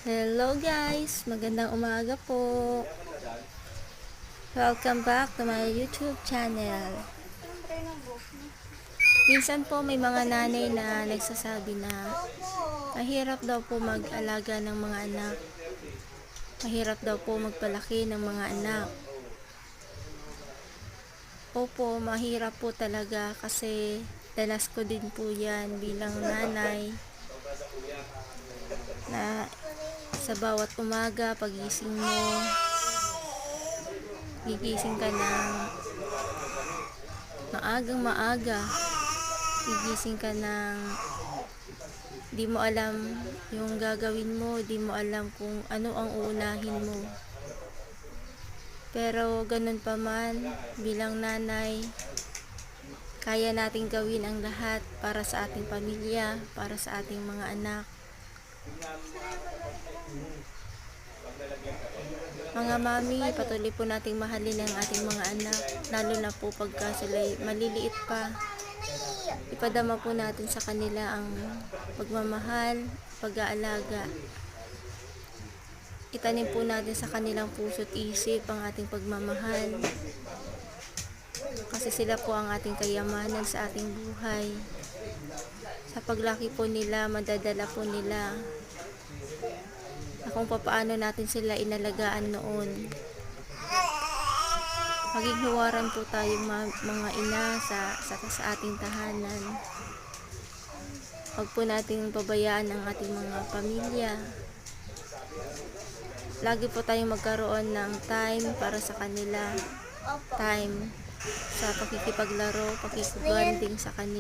Hello guys! Magandang umaga po. Welcome back to my YouTube channel. Minsan po may mga nanay na nagsasabi na mahirap daw po mag-alaga ng mga anak. Mahirap daw po magpalaki ng mga anak. Opo, mahirap po talaga kasi danas ko din po yan bilang nanay na sa bawat umaga pagising mo, gigising ka ng maaga, gigising ka ng di mo alam yung gagawin mo, di mo alam kung ano ang uunahin mo. Pero ganun pa man, bilang nanay, kaya nating gawin ang lahat para sa ating pamilya, para sa ating mga anak. Mga mami, patuloy po nating mahalin ang ating mga anak, lalo na po pagka sila maliliit pa. Ipadama po natin sa kanila ang pagmamahal, pag-aalaga. Itanim po natin sa kanilang puso't isip ang ating pagmamahal. Kasi sila po ang ating kayamanan sa ating buhay. Sa paglaki po nila, madadala po nila kung paano natin sila inalagaan noon. Maging huwaran po tayong mga ina sa ating tahanan. Huwag po nating pabayaan ang ating mga pamilya. Lagi po tayong magkaroon ng time para sa kanila. Time sa pakikipaglaro, pakikibanding sa kanila.